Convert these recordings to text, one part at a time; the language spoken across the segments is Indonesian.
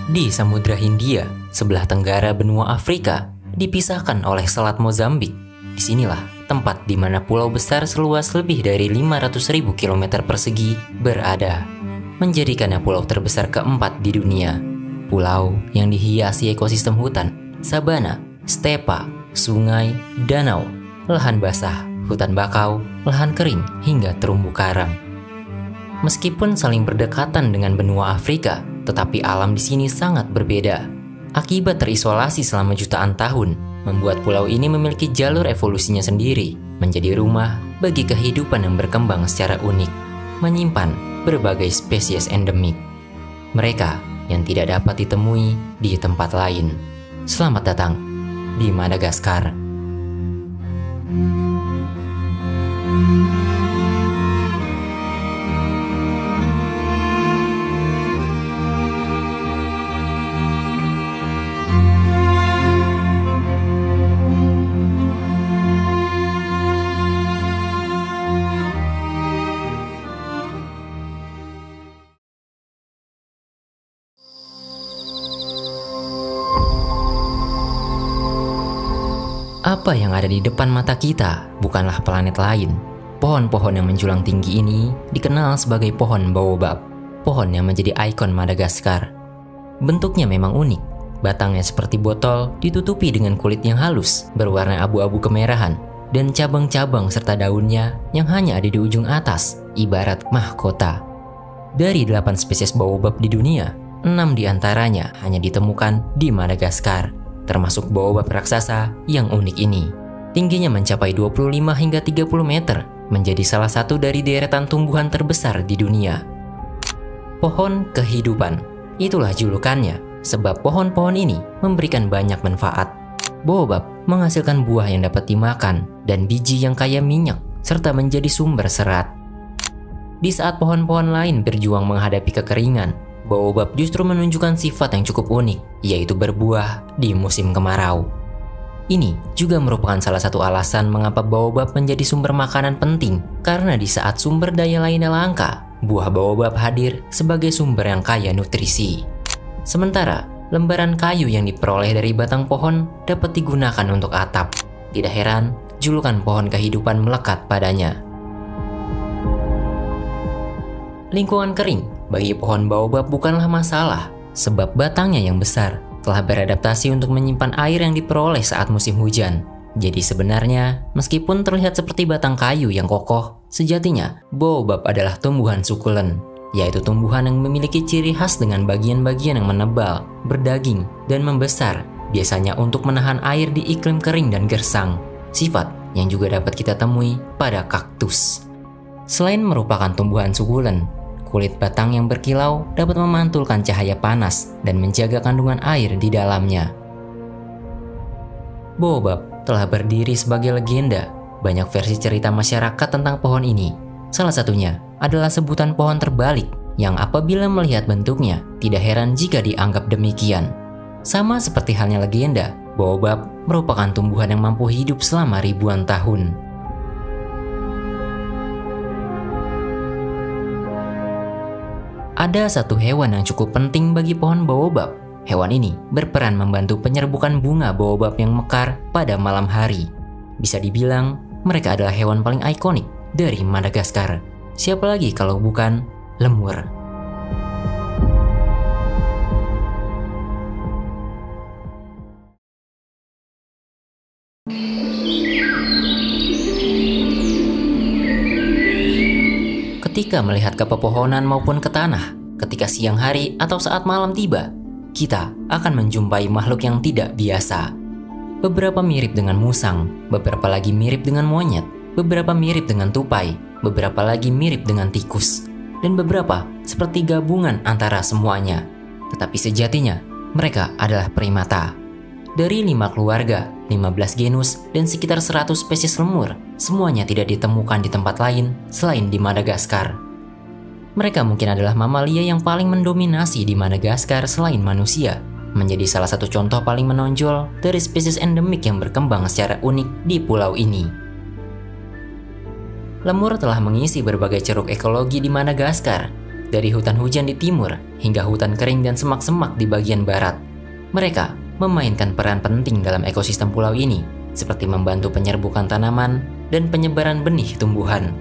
Di Samudra Hindia, sebelah tenggara benua Afrika, dipisahkan oleh Selat Mozambik. Disinilah tempat di mana pulau besar seluas lebih dari 500.000 km persegi berada, menjadikannya pulau terbesar keempat di dunia. Pulau yang dihiasi ekosistem hutan, sabana, stepa, sungai, danau, lahan basah, hutan bakau, lahan kering, hingga terumbu karang. Meskipun saling berdekatan dengan benua Afrika, tetapi alam di sini sangat berbeda. Akibat terisolasi selama jutaan tahun, membuat pulau ini memiliki jalur evolusinya sendiri, menjadi rumah bagi kehidupan yang berkembang secara unik, menyimpan berbagai spesies endemik. Mereka yang tidak dapat ditemui di tempat lain. Selamat datang di Madagaskar. Apa yang ada di depan mata kita bukanlah planet lain. Pohon-pohon yang menjulang tinggi ini dikenal sebagai pohon baobab, pohon yang menjadi ikon Madagaskar. Bentuknya memang unik. Batangnya seperti botol, ditutupi dengan kulit yang halus, berwarna abu-abu kemerahan, dan cabang-cabang serta daunnya yang hanya ada di ujung atas, ibarat mahkota. Dari 8 spesies baobab di dunia, 6 diantaranya hanya ditemukan di Madagaskar, termasuk baobab raksasa yang unik ini. Tingginya mencapai 25 hingga 30 meter, menjadi salah satu dari deretan tumbuhan terbesar di dunia. Pohon kehidupan, itulah julukannya, sebab pohon-pohon ini memberikan banyak manfaat. Baobab menghasilkan buah yang dapat dimakan dan biji yang kaya minyak, serta menjadi sumber serat. Di saat pohon-pohon lain berjuang menghadapi kekeringan, baobab justru menunjukkan sifat yang cukup unik, yaitu berbuah di musim kemarau. Ini juga merupakan salah satu alasan mengapa baobab menjadi sumber makanan penting, karena di saat sumber daya lainnya langka, buah baobab hadir sebagai sumber yang kaya nutrisi. Sementara, lembaran kayu yang diperoleh dari batang pohon dapat digunakan untuk atap. Tidak heran, julukan pohon kehidupan melekat padanya. Lingkungan kering bagi pohon baobab bukanlah masalah, sebab batangnya yang besar telah beradaptasi untuk menyimpan air yang diperoleh saat musim hujan. Jadi sebenarnya, meskipun terlihat seperti batang kayu yang kokoh, sejatinya baobab adalah tumbuhan sukulen, yaitu tumbuhan yang memiliki ciri khas dengan bagian-bagian yang menebal, berdaging, dan membesar, biasanya untuk menahan air di iklim kering dan gersang, sifat yang juga dapat kita temui pada kaktus. Selain merupakan tumbuhan sukulen, kulit batang yang berkilau dapat memantulkan cahaya panas dan menjaga kandungan air di dalamnya. Baobab telah berdiri sebagai legenda. Banyak versi cerita masyarakat tentang pohon ini. Salah satunya adalah sebutan pohon terbalik, yang apabila melihat bentuknya, tidak heran jika dianggap demikian. Sama seperti halnya legenda, baobab merupakan tumbuhan yang mampu hidup selama ribuan tahun. Ada satu hewan yang cukup penting bagi pohon baobab. Hewan ini berperan membantu penyerbukan bunga baobab yang mekar pada malam hari. Bisa dibilang, mereka adalah hewan paling ikonik dari Madagaskar. Siapa lagi kalau bukan lemur. Ketika melihat ke pepohonan maupun ke tanah, ketika siang hari atau saat malam tiba, kita akan menjumpai makhluk yang tidak biasa. Beberapa mirip dengan musang, beberapa lagi mirip dengan monyet, beberapa mirip dengan tupai, beberapa lagi mirip dengan tikus, dan beberapa seperti gabungan antara semuanya. Tetapi sejatinya, mereka adalah primata. Dari 5 keluarga, 15 genus, dan sekitar 100 spesies lemur, semuanya tidak ditemukan di tempat lain selain di Madagaskar. Mereka mungkin adalah mamalia yang paling mendominasi di Madagaskar selain manusia, menjadi salah satu contoh paling menonjol dari spesies endemik yang berkembang secara unik di pulau ini. Lemur telah mengisi berbagai ceruk ekologi di Madagaskar. dari hutan hujan di timur hingga hutan kering dan semak-semak di bagian barat. Mereka memainkan peran penting dalam ekosistem pulau ini, seperti membantu penyerbukan tanaman dan penyebaran benih tumbuhan.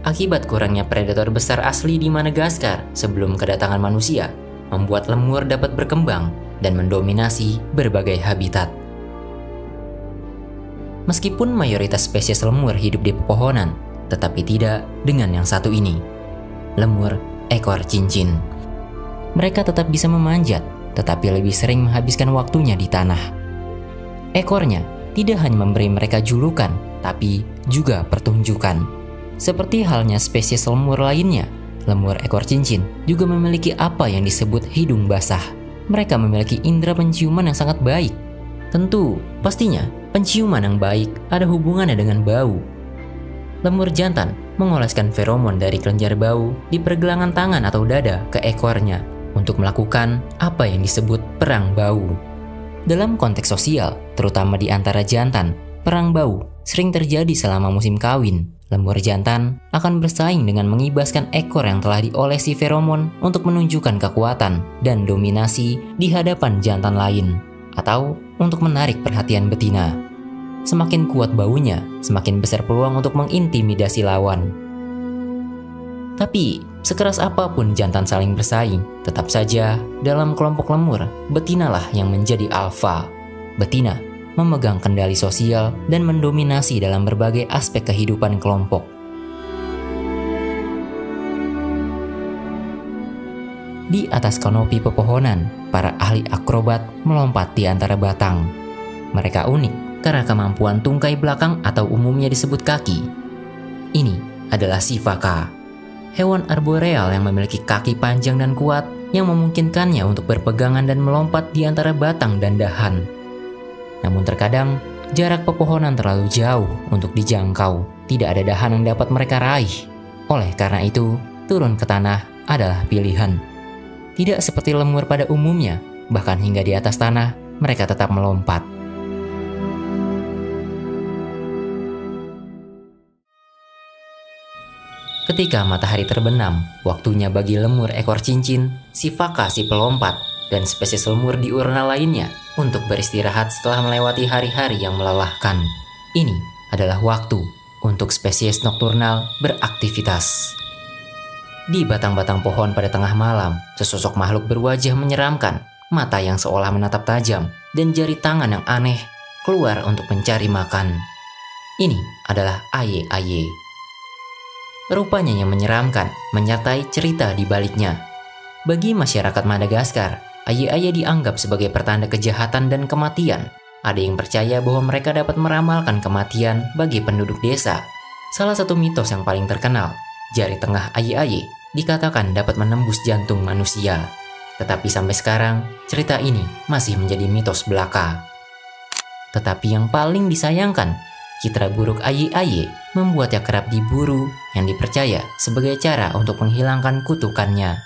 Akibat kurangnya predator besar asli di Madagaskar sebelum kedatangan manusia, membuat lemur dapat berkembang dan mendominasi berbagai habitat. Meskipun mayoritas spesies lemur hidup di pepohonan, tetapi tidak dengan yang satu ini, lemur ekor cincin. Mereka tetap bisa memanjat, tetapi lebih sering menghabiskan waktunya di tanah. Ekornya tidak hanya memberi mereka julukan, tapi juga pertunjukan. Seperti halnya spesies lemur lainnya, lemur ekor cincin juga memiliki apa yang disebut hidung basah. Mereka memiliki indera penciuman yang sangat baik. Tentu, pastinya, penciuman yang baik ada hubungannya dengan bau. Lemur jantan mengoleskan feromon dari kelenjar bau di pergelangan tangan atau dada ke ekornya untuk melakukan apa yang disebut perang bau. Dalam konteks sosial, terutama di antara jantan, perang bau sering terjadi selama musim kawin. Lemur jantan akan bersaing dengan mengibaskan ekor yang telah diolesi feromon untuk menunjukkan kekuatan dan dominasi di hadapan jantan lain, atau untuk menarik perhatian betina. Semakin kuat baunya, semakin besar peluang untuk mengintimidasi lawan. Tapi, sekeras apapun jantan saling bersaing, tetap saja dalam kelompok lemur, betinalah yang menjadi alfa. Betina memegang kendali sosial dan mendominasi dalam berbagai aspek kehidupan kelompok. Di atas kanopi pepohonan, para ahli akrobat melompat di antara batang. Mereka unik karena kemampuan tungkai belakang atau umumnya disebut kaki. Ini adalah sifaka, hewan arboreal yang memiliki kaki panjang dan kuat yang memungkinkannya untuk berpegangan dan melompat di antara batang dan dahan. Namun terkadang, jarak pepohonan terlalu jauh untuk dijangkau. Tidak ada dahan yang dapat mereka raih. Oleh karena itu, turun ke tanah adalah pilihan. Tidak seperti lemur pada umumnya, bahkan hingga di atas tanah, mereka tetap melompat. Ketika matahari terbenam, waktunya bagi lemur ekor cincin, sifaka si pelompat, dan spesies lemur diurna lainnya untuk beristirahat setelah melewati hari-hari yang melelahkan. Ini adalah waktu untuk spesies nokturnal beraktivitas. Di batang-batang pohon pada tengah malam, sesosok makhluk berwajah menyeramkan, mata yang seolah menatap tajam, dan jari tangan yang aneh keluar untuk mencari makan. Ini adalah aye-aye. Rupanya yang menyeramkan, menyertai cerita di baliknya. Bagi masyarakat Madagaskar, aye-aye dianggap sebagai pertanda kejahatan dan kematian. Ada yang percaya bahwa mereka dapat meramalkan kematian bagi penduduk desa. Salah satu mitos yang paling terkenal, jari tengah aye-aye dikatakan dapat menembus jantung manusia. Tetapi sampai sekarang, cerita ini masih menjadi mitos belaka. Tetapi yang paling disayangkan, citra buruk aye-aye membuatnya kerap diburu yang dipercaya sebagai cara untuk menghilangkan kutukannya.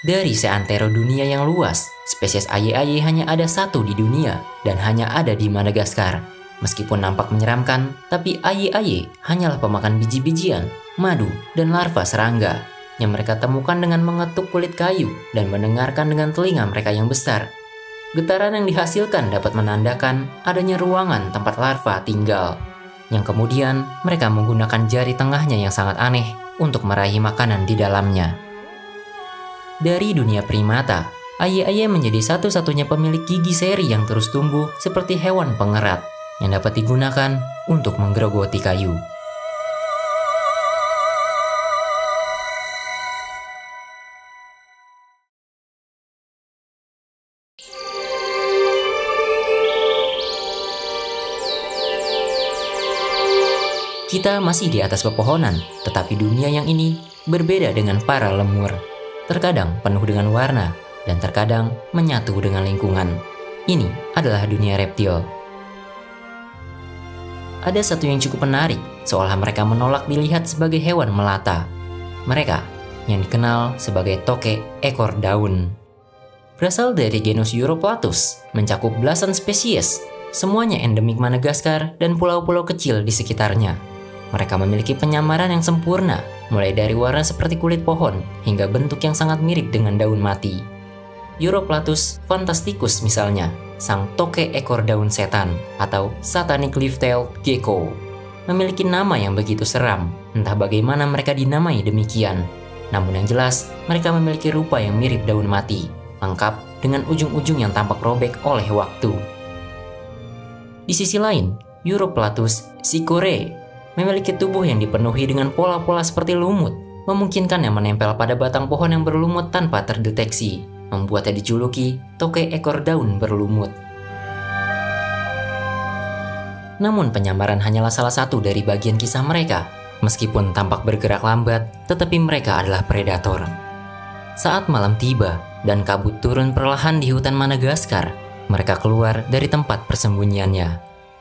Dari seantero dunia yang luas, spesies aye-aye hanya ada satu di dunia dan hanya ada di Madagaskar. Meskipun nampak menyeramkan, tapi aye-aye hanyalah pemakan biji-bijian, madu, dan larva serangga yang mereka temukan dengan mengetuk kulit kayu dan mendengarkan dengan telinga mereka yang besar. Getaran yang dihasilkan dapat menandakan adanya ruangan tempat larva tinggal, yang kemudian mereka menggunakan jari tengahnya yang sangat aneh untuk meraih makanan di dalamnya. Dari dunia primata, aye-aye menjadi satu-satunya pemilik gigi seri yang terus tumbuh seperti hewan pengerat yang dapat digunakan untuk menggerogoti kayu. Kita masih di atas pepohonan, tetapi dunia yang ini berbeda dengan para lemur. Terkadang penuh dengan warna, dan terkadang menyatu dengan lingkungan. Ini adalah dunia reptil. Ada satu yang cukup menarik, seolah mereka menolak dilihat sebagai hewan melata. Mereka yang dikenal sebagai tokek ekor daun. Berasal dari genus Uroplatus, mencakup belasan spesies, semuanya endemik Madagaskar dan pulau-pulau kecil di sekitarnya. Mereka memiliki penyamaran yang sempurna, mulai dari warna seperti kulit pohon hingga bentuk yang sangat mirip dengan daun mati. Uroplatus fantasticus misalnya, sang toke ekor daun setan atau satanic leaf-tailed gecko, memiliki nama yang begitu seram. Entah bagaimana mereka dinamai demikian. Namun yang jelas, mereka memiliki rupa yang mirip daun mati, lengkap dengan ujung-ujung yang tampak robek oleh waktu. Di sisi lain, Uroplatus cichore memiliki tubuh yang dipenuhi dengan pola-pola seperti lumut, memungkinkan yang menempel pada batang pohon yang berlumut tanpa terdeteksi, membuatnya dijuluki toke ekor daun berlumut. Namun penyamaran hanyalah salah satu dari bagian kisah mereka. Meskipun tampak bergerak lambat, tetapi mereka adalah predator. Saat malam tiba dan kabut turun perlahan di hutan Madagaskar, mereka keluar dari tempat persembunyiannya.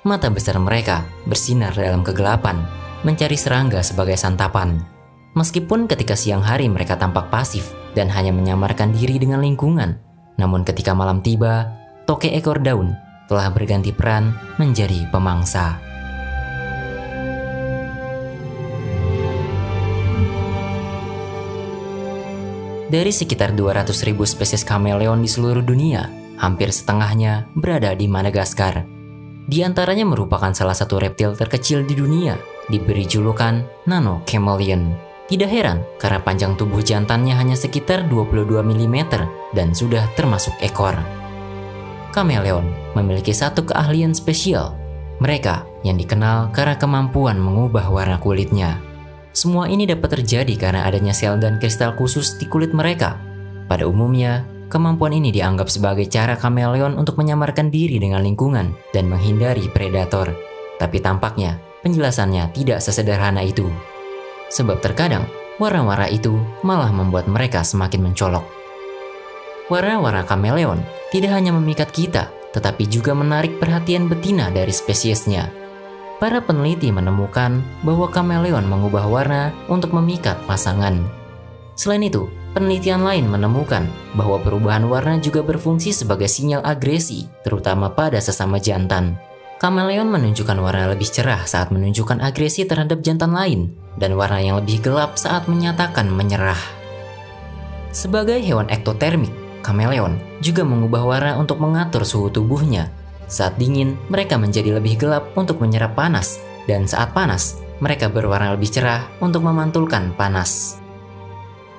Mata besar mereka bersinar dalam kegelapan, mencari serangga sebagai santapan. Meskipun ketika siang hari mereka tampak pasif dan hanya menyamarkan diri dengan lingkungan, namun ketika malam tiba, toke ekor daun telah berganti peran menjadi pemangsa. Dari sekitar 200.000 spesies kameleon di seluruh dunia, hampir setengahnya berada di Madagaskar. Di antaranya merupakan salah satu reptil terkecil di dunia, diberi julukan Nano Chameleon. Tidak heran karena panjang tubuh jantannya hanya sekitar 22 mm dan sudah termasuk ekor. Kameleon memiliki satu keahlian spesial. Mereka yang dikenal karena kemampuan mengubah warna kulitnya. Semua ini dapat terjadi karena adanya sel dan kristal khusus di kulit mereka. Pada umumnya, kemampuan ini dianggap sebagai cara kameleon untuk menyamarkan diri dengan lingkungan dan menghindari predator. Tapi tampaknya, penjelasannya tidak sesederhana itu. Sebab terkadang, warna-warna itu malah membuat mereka semakin mencolok. Warna-warna kameleon tidak hanya memikat kita, tetapi juga menarik perhatian betina dari spesiesnya. Para peneliti menemukan bahwa kameleon mengubah warna untuk memikat pasangan. Selain itu, penelitian lain menemukan bahwa perubahan warna juga berfungsi sebagai sinyal agresi, terutama pada sesama jantan. Kameleon menunjukkan warna lebih cerah saat menunjukkan agresi terhadap jantan lain, dan warna yang lebih gelap saat menyatakan menyerah. Sebagai hewan ektotermik, kameleon juga mengubah warna untuk mengatur suhu tubuhnya. Saat dingin, mereka menjadi lebih gelap untuk menyerap panas, dan saat panas, mereka berwarna lebih cerah untuk memantulkan panas.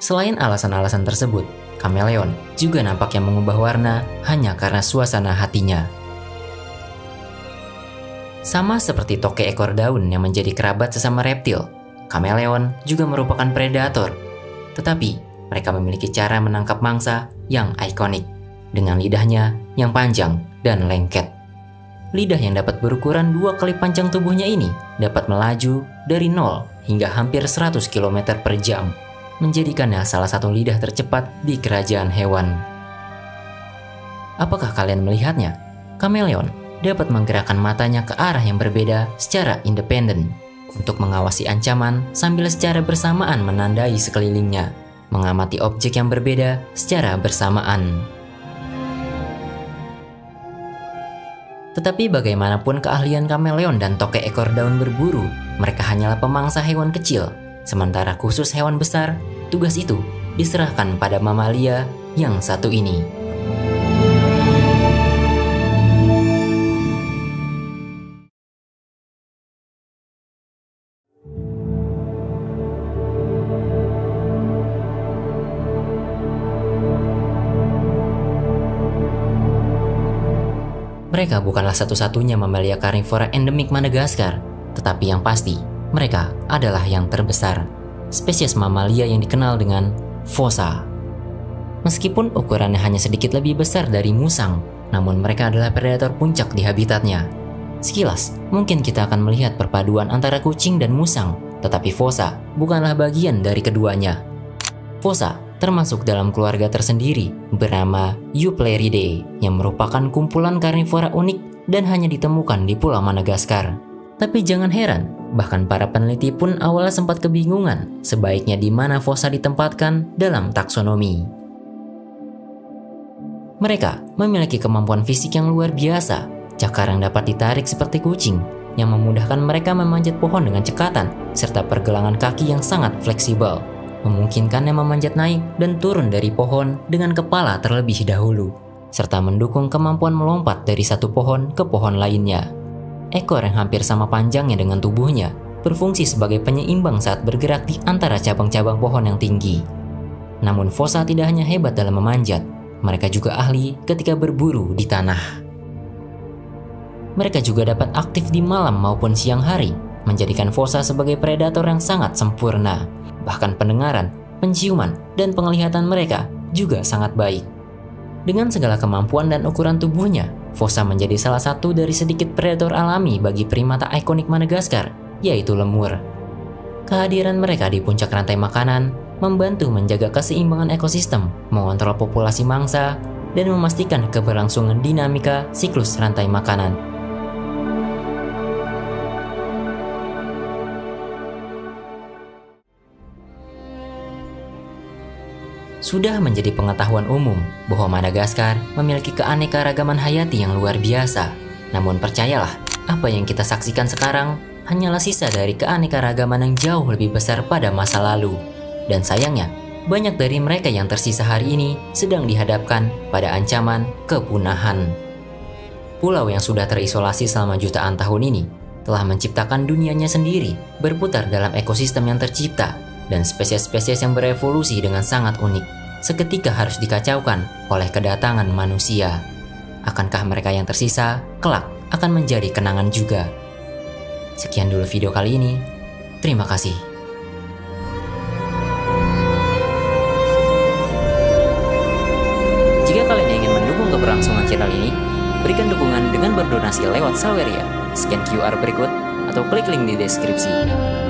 Selain alasan-alasan tersebut, kameleon juga nampaknya mengubah warna hanya karena suasana hatinya. Sama seperti toke ekor daun yang menjadi kerabat sesama reptil, kameleon juga merupakan predator. Tetapi, mereka memiliki cara menangkap mangsa yang ikonik, dengan lidahnya yang panjang dan lengket. Lidah yang dapat berukuran 2 kali panjang tubuhnya ini dapat melaju dari 0 hingga hampir 100 km per jam, menjadikannya salah satu lidah tercepat di kerajaan hewan. Apakah kalian melihatnya? Kameleon dapat menggerakkan matanya ke arah yang berbeda secara independen untuk mengawasi ancaman sambil secara bersamaan menandai sekelilingnya, mengamati objek yang berbeda secara bersamaan. Tetapi bagaimanapun keahlian kameleon dan toke ekor daun berburu, mereka hanyalah pemangsa hewan kecil. Sementara khusus hewan besar, tugas itu diserahkan pada mamalia yang satu ini. Mereka bukanlah satu-satunya mamalia karnivora endemik Madagaskar, tetapi yang pasti, mereka adalah yang terbesar. Spesies mamalia yang dikenal dengan fossa. Meskipun ukurannya hanya sedikit lebih besar dari musang, namun mereka adalah predator puncak di habitatnya. Sekilas, mungkin kita akan melihat perpaduan antara kucing dan musang, tetapi fossa bukanlah bagian dari keduanya. Fossa termasuk dalam keluarga tersendiri bernama Eupleridae yang merupakan kumpulan karnivora unik dan hanya ditemukan di Pulau Madagaskar. Tapi jangan heran, bahkan para peneliti pun awalnya sempat kebingungan sebaiknya di mana fossa ditempatkan dalam taksonomi. Mereka memiliki kemampuan fisik yang luar biasa, cakar yang dapat ditarik seperti kucing, yang memudahkan mereka memanjat pohon dengan cekatan serta pergelangan kaki yang sangat fleksibel, memungkinkannya memanjat naik dan turun dari pohon dengan kepala terlebih dahulu, serta mendukung kemampuan melompat dari satu pohon ke pohon lainnya. Ekor yang hampir sama panjangnya dengan tubuhnya berfungsi sebagai penyeimbang saat bergerak di antara cabang-cabang pohon yang tinggi. Namun fossa tidak hanya hebat dalam memanjat, mereka juga ahli ketika berburu di tanah. Mereka juga dapat aktif di malam maupun siang hari, menjadikan fossa sebagai predator yang sangat sempurna. Bahkan pendengaran, penciuman, dan penglihatan mereka juga sangat baik. Dengan segala kemampuan dan ukuran tubuhnya, fossa menjadi salah satu dari sedikit predator alami bagi primata ikonik Madagaskar, yaitu lemur. Kehadiran mereka di puncak rantai makanan membantu menjaga keseimbangan ekosistem, mengontrol populasi mangsa, dan memastikan keberlangsungan dinamika siklus rantai makanan. Sudah menjadi pengetahuan umum bahwa Madagaskar memiliki keanekaragaman hayati yang luar biasa. Namun percayalah, apa yang kita saksikan sekarang hanyalah sisa dari keanekaragaman yang jauh lebih besar pada masa lalu. Dan sayangnya, banyak dari mereka yang tersisa hari ini sedang dihadapkan pada ancaman kepunahan. Pulau yang sudah terisolasi selama jutaan tahun ini telah menciptakan dunianya sendiri, berputar dalam ekosistem yang tercipta, dan spesies-spesies yang berevolusi dengan sangat unik, seketika harus dikacaukan oleh kedatangan manusia. Akankah mereka yang tersisa kelak akan menjadi kenangan juga? Sekian dulu video kali ini. Terima kasih. Jika kalian ingin mendukung keberlangsungan channel ini, berikan dukungan dengan berdonasi lewat Saweria, scan QR berikut, atau klik link di deskripsi.